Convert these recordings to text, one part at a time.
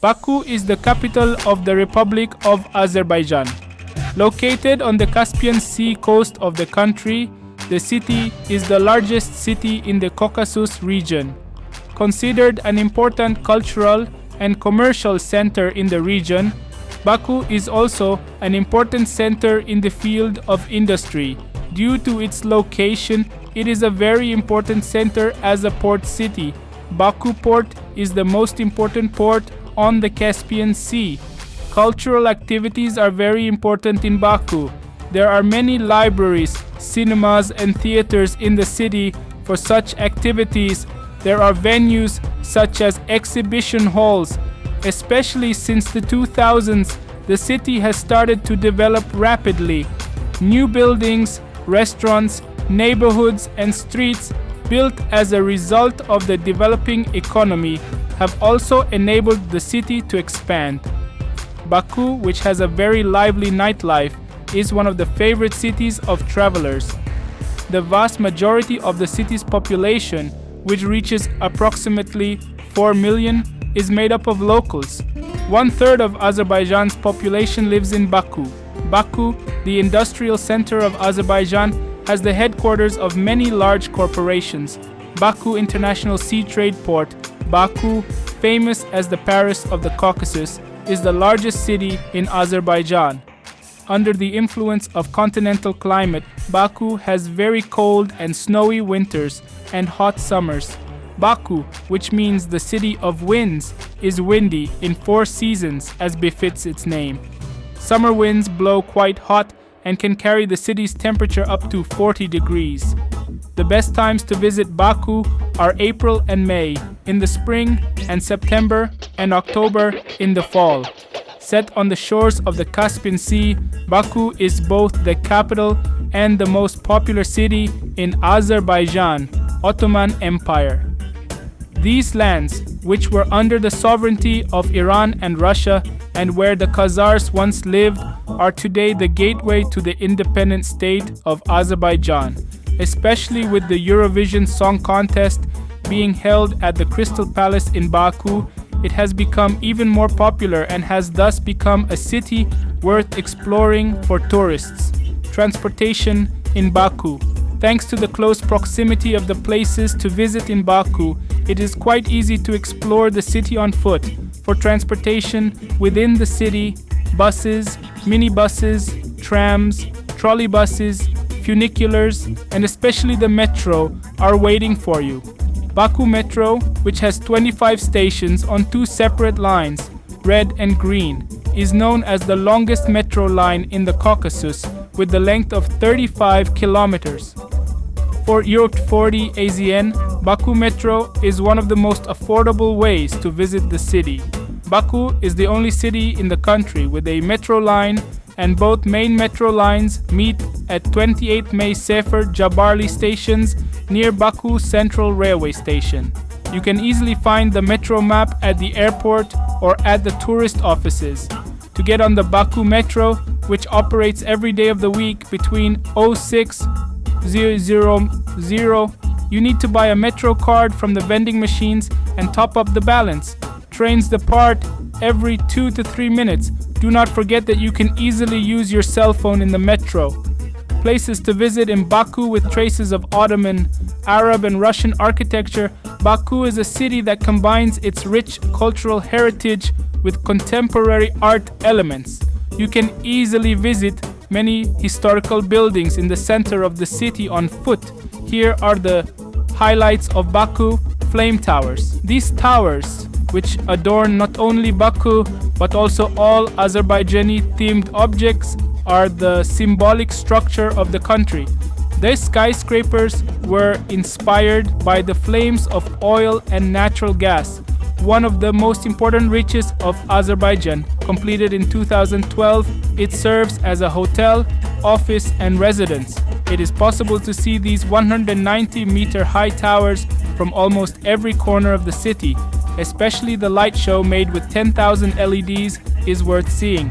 Baku is the capital of the Republic of Azerbaijan. Located on the Caspian Sea coast of the country, the city is the largest city in the Caucasus region. Considered an important cultural and commercial center in the region, Baku is also an important center in the field of industry. Due to its location, it is a very important center as a port city. Baku Port is the most important port on the Caspian Sea. Cultural activities are very important in Baku. There are many libraries, cinemas, and theaters in the city. For such activities, there are venues such as exhibition halls. Especially since the 2000s, the city has started to develop rapidly. New buildings, restaurants, neighborhoods, and streets built as a result of the developing economy have also enabled the city to expand. Baku, which has a very lively nightlife, is one of the favorite cities of travelers. The vast majority of the city's population, which reaches approximately 4 million, is made up of locals. 1/3 of Azerbaijan's population lives in Baku. Baku, the industrial center of Azerbaijan, has the headquarters of many large corporations. Baku International Sea Trade Port, Baku, famous as the Paris of the Caucasus, is the largest city in Azerbaijan. Under the influence of continental climate, Baku has very cold and snowy winters and hot summers. Baku, which means the city of winds, is windy in 4 seasons as befits its name. Summer winds blow quite hot and can carry the city's temperature up to 40 degrees. The best times to visit Baku are April and May in the spring, and September and October in the fall. Set on the shores of the Caspian Sea, Baku is both the capital and the most popular city in Azerbaijan, Ottoman Empire. These lands, which were under the sovereignty of Iran and Russia, and where the Khazars once lived, are today the gateway to the independent state of Azerbaijan, especially with the Eurovision Song Contest being held at the Crystal Palace in Baku. It has become even more popular and has thus become a city worth exploring for tourists. Transportation in Baku. Thanks to the close proximity of the places to visit in Baku, it is quite easy to explore the city on foot. For transportation within the city, buses, minibuses, trams, trolleybuses, funiculars, and especially the metro are waiting for you. Baku Metro, which has 25 stations on 2 separate lines, red and green, is known as the longest metro line in the Caucasus with the length of 35 kilometers. For Euro 40 AZN, Baku Metro is one of the most affordable ways to visit the city. Baku is the only city in the country with a metro line, and both main metro lines meet at 28 May Sefer Jabarli stations near Baku Central Railway Station. You can easily find the metro map at the airport or at the tourist offices. To get on the Baku Metro, which operates every day of the week between 06:00, you need to buy a metro card from the vending machines and top up the balance. Trains depart every 2 to 3 minutes. Do not forget that you can easily use your cell phone in the metro. Places to visit in Baku with traces of Ottoman, Arab, and Russian architecture. Baku is a city that combines its rich cultural heritage with contemporary art elements. You can easily visit many historical buildings in the center of the city on foot. Here are the highlights of Baku flame towers. These towers, which adorn not only Baku but also all Azerbaijani themed objects, are the symbolic structure of the country. These skyscrapers were inspired by the flames of oil and natural gas, one of the most important riches of Azerbaijan. Completed in 2012, it serves as a hotel, office, and residence. It is possible to see these 190-meter high towers from almost every corner of the city. Especially the light show made with 10,000 LEDs is worth seeing.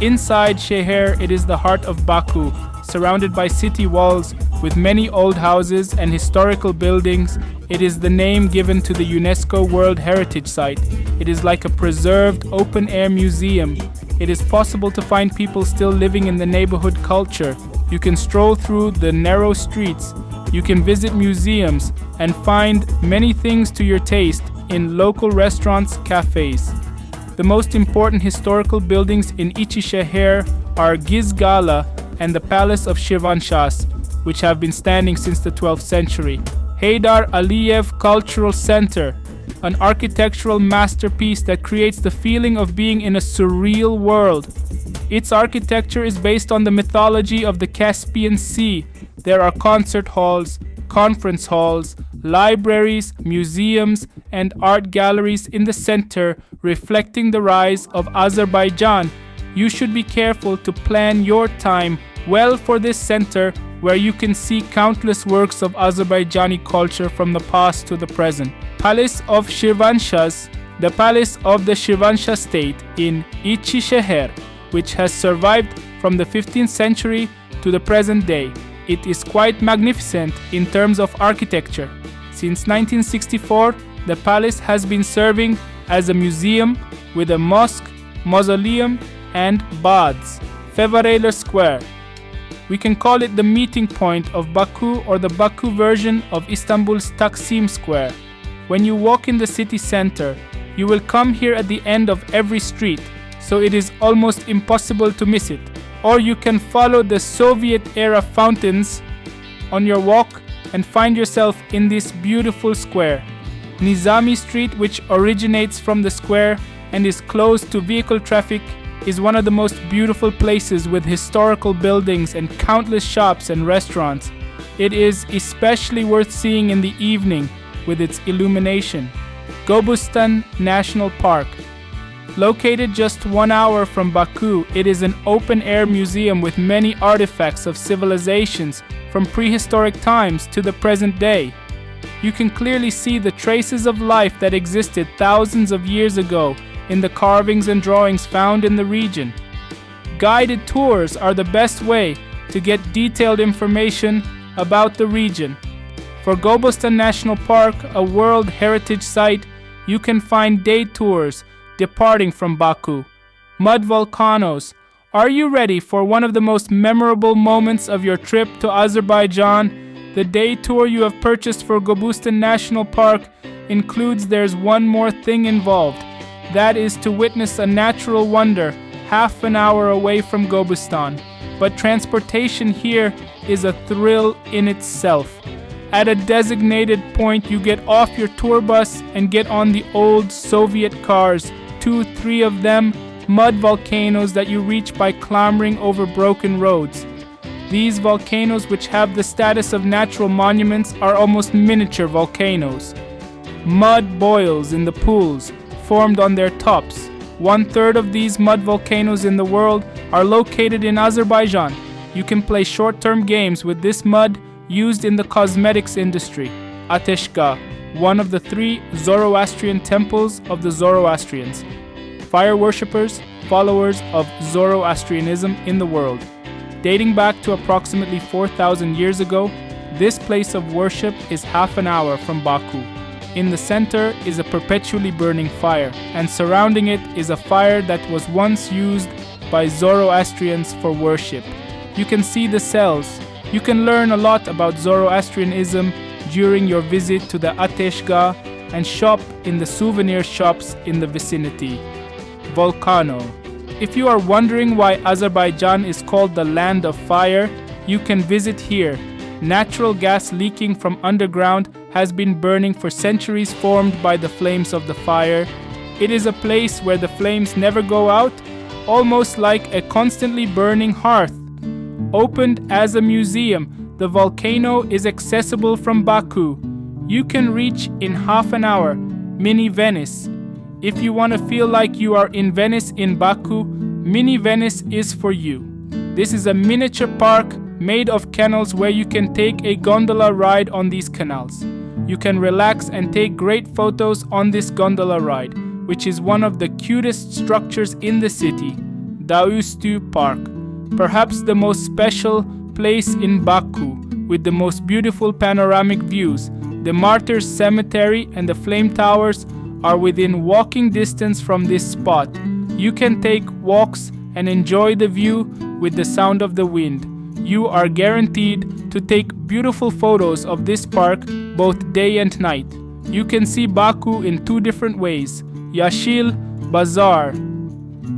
Inside Sheher, it is the heart of Baku, surrounded by city walls with many old houses and historical buildings. It is the name given to the UNESCO World Heritage Site. It is like a preserved open-air museum. It is possible to find people still living in the neighborhood culture. You can stroll through the narrow streets. You can visit museums and find many things to your taste in local restaurants, cafes. The most important historical buildings in Icherisheher are Gizgala and the Palace of Shirvanshahs, which have been standing since the 12th century. Heydar Aliyev Cultural Center, an architectural masterpiece that creates the feeling of being in a surreal world. Its architecture is based on the mythology of the Caspian Sea. There are concert halls, conference halls, libraries, museums, and art galleries in the center, reflecting the rise of Azerbaijan. You should be careful to plan your time well for this center, where you can see countless works of Azerbaijani culture from the past to the present. Palace of Shirvanshahs, the Palace of the Shirvanshah state in Icherisheher, which has survived from the 15th century to the present day. It is quite magnificent in terms of architecture. Since 1964, the palace has been serving as a museum with a mosque, mausoleum, and baths. Fevreler Square. We can call it the meeting point of Baku, or the Baku version of Istanbul's Taksim Square. When you walk in the city center, you will come here at the end of every street, so it is almost impossible to miss it. Or you can follow the Soviet-era fountains on your walk and find yourself in this beautiful square. Nizami Street, which originates from the square and is closed to vehicle traffic, is one of the most beautiful places with historical buildings and countless shops and restaurants. It is especially worth seeing in the evening with its illumination. Gobustan National Park. Located just 1 hour from Baku, it is an open-air museum with many artifacts of civilizations from prehistoric times to the present day. You can clearly see the traces of life that existed thousands of years ago in the carvings and drawings found in the region. Guided tours are the best way to get detailed information about the region. For Gobustan National Park, a World Heritage Site, you can find day tours departing from Baku. Mud volcanoes. Are you ready for one of the most memorable moments of your trip to Azerbaijan? The day tour you have purchased for Gobustan National Park includes there's one more thing involved. That is to witness a natural wonder half an hour away from Gobustan. But transportation here is a thrill in itself. At a designated point, you get off your tour bus and get on the old Soviet cars, 2-3 of them, mud volcanoes that you reach by clambering over broken roads. These volcanoes, which have the status of natural monuments, are almost miniature volcanoes. Mud boils in the pools formed on their tops. 1/3 of these mud volcanoes in the world are located in Azerbaijan. You can play short-term games with this mud used in the cosmetics industry. Ateshgah, one of the 3 Zoroastrian temples of the Zoroastrians. Fire worshippers, followers of Zoroastrianism in the world. Dating back to approximately 4,000 years ago, this place of worship is half an hour from Baku. In the center is a perpetually burning fire, and surrounding it is a fire that was once used by Zoroastrians for worship. You can see the cells. You can learn a lot about Zoroastrianism during your visit to the Ateshgah and shop in the souvenir shops in the vicinity. Volcano. If you are wondering why Azerbaijan is called the land of fire, you can visit here. Natural gas leaking from underground has been burning for centuries, formed by the flames of the fire. It is a place where the flames never go out, almost like a constantly burning hearth. Opened as a museum, the volcano is accessible from Baku. You can reach in half an hour. Mini Venice. If you want to feel like you are in Venice in Baku, Mini Venice is for you. This is a miniature park made of canals where you can take a gondola ride on these canals. You can relax and take great photos on this gondola ride, which is one of the cutest structures in the city, Daüstü Park. Perhaps the most special place in Baku, with the most beautiful panoramic views. The Martyrs Cemetery and the Flame Towers are within walking distance from this spot. You can take walks and enjoy the view with the sound of the wind. You are guaranteed to take beautiful photos of this park both day and night. You can see Baku in two different ways. Yashil Bazaar.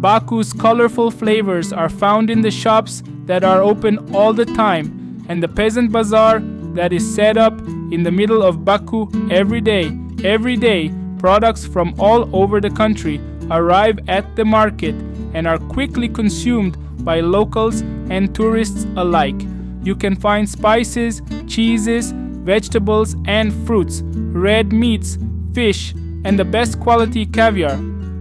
Baku's colorful flavors are found in the shops that are open all the time, and the peasant bazaar that is set up in the middle of Baku every day. Every day, products from all over the country arrive at the market and are quickly consumed by locals and tourists alike. You can find spices, cheeses, vegetables and fruits, red meats, fish, and the best quality caviar.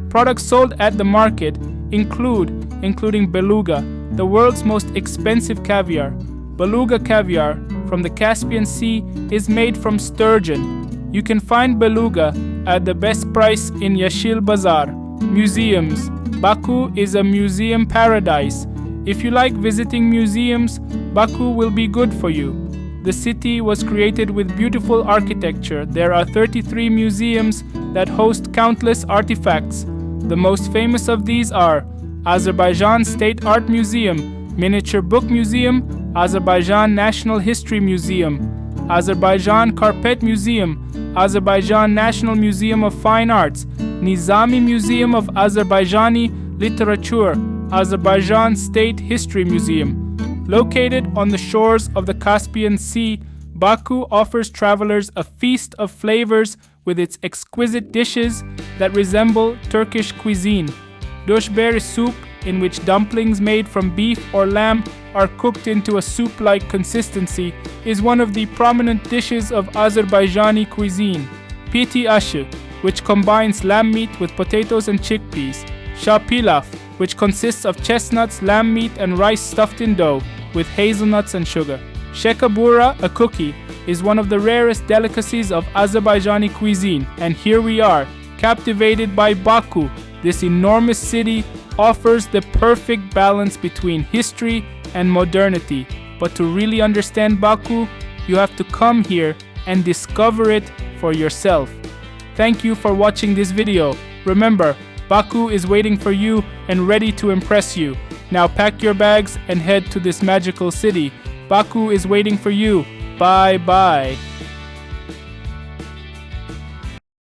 Products sold at the market including beluga, the world's most expensive caviar. Beluga caviar from the Caspian Sea is made from sturgeon. You can find beluga at the best price in Yashil Bazaar. Museums. Baku is a museum paradise. If you like visiting museums, Baku will be good for you. The city was created with beautiful architecture. There are 33 museums that host countless artifacts. The most famous of these are Azerbaijan State Art Museum, Miniature Book Museum, Azerbaijan National History Museum, Azerbaijan Carpet Museum, Azerbaijan National Museum of Fine Arts, Nizami Museum of Azerbaijani Literature, Azerbaijan State History Museum. Located on the shores of the Caspian Sea, Baku offers travelers a feast of flavors with its exquisite dishes that resemble Turkish cuisine. Doshberi soup, in which dumplings made from beef or lamb are cooked into a soup-like consistency, is one of the prominent dishes of Azerbaijani cuisine. Piti aşı, which combines lamb meat with potatoes and chickpeas. Shah pilaf, which consists of chestnuts, lamb meat, and rice stuffed in dough with hazelnuts and sugar. Shekabura, a cookie, is one of the rarest delicacies of Azerbaijani cuisine, and here we are, captivated by Baku. This enormous city offers the perfect balance between history and modernity. But to really understand Baku, you have to come here and discover it for yourself. Thank you for watching this video. Remember, Baku is waiting for you and ready to impress you. Now pack your bags and head to this magical city. Baku is waiting for you. Bye bye.